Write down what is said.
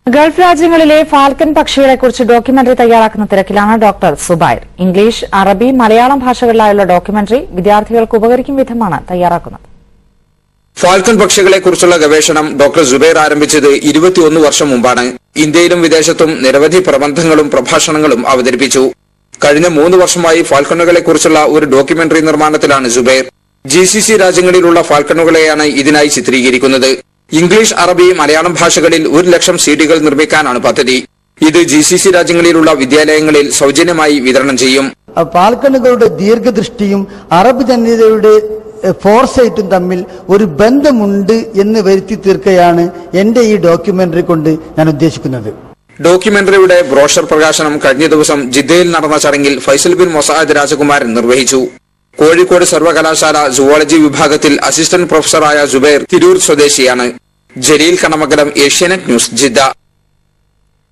Gulf രാജ്യങ്ങളിലെ falcon പക്ഷികളെക്കുറിച്ച് documentary തയ്യാറാക്കുന്ന തിരക്കിലാണ് ഡോക്ടർ സുബൈർ. ഇംഗ്ലീഷ്, അറബി, മലയാളം ഭാഷകളിലായുള്ള ഡോക്യുമെന്ററി വിദ്യാർത്ഥികൾക്ക് ഉപകരിക്കും വിധമാണ് തയ്യാറാക്കുന്നത്. ഫാൽക്കൺ പക്ഷികളെക്കുറിച്ചുള്ള ഗവേഷണം ഡോക്ടർ സുബൈർ ആരംഭിച്ചത് 21 വർഷം മുമ്പാണ്. ഇന്ത്യയിലും വിദേശത്തും നിരവധി പ്രബന്ധങ്ങളും പ്രഭാഷണങ്ങളും അവതരിപ്പിച്ചു. കഴിഞ്ഞ 3 വർഷമായി ഫാൽക്കണുകളെക്കുറിച്ചുള്ള ഒരു ഡോക്യുമെന്ററി നിർമ്മാണത്തിലാണ് സുബൈർ. GCC രാജ്യങ്ങളിലുള്ള ഫാൽക്കണുകളെയാണ് ഇതിനായി ചിത്രീകരിക്കുന്നത്. ഇംഗ്ലീഷ്, അറബി, മലയാളം ഭാഷകളിൽ 1,00,000 CD-കൾ നിർമ്മിക്കാനാണ് പദ്ധതി. ഇത് GCC രാജ്യങ്ങളിലുള്ള വിദ്യാലയങ്ങളിൽ സൗജന്യമായി വിതരണം ചെയ്യും. ഫാൽക്കണുകളുടെ ദീർഘദൃഷ്ടിയും അറബ് ജനതയുടെ ഫോർസൈറ്റും തമ്മിൽ ഒരു ബന്ധമുണ്ട് എന്ന് വരുത്തി തീർക്കുകയാണ് എന്റെ ഈ ഡോക്യുമെന്ററി കൊണ്ട് ഞാൻ ഉദ്ദേശിക്കുന്നത്. ഡോക്യുമെന്ററിയുടെ ബ്രോഷർ പ്രകാശനം കഴിഞ്ഞ ദിവസം ജിദ്ദയിൽ നടന്ന ചടങ്ങിൽ ഫൈസൽ ബിൻ മൊസാദ് രാജകുമാരൻ നിർവഹിച്ചു. കോഴിക്കോട് സർവകലാശാല സുവോളജി വിഭാഗത്തിൽ അസിസ്റ്റന്റ് പ്രൊഫസറായ സുബൈർ തിരൂർ സ്വദേശിയാണ്. Jaleel Kanamangalam, Asianet news, Jeddah.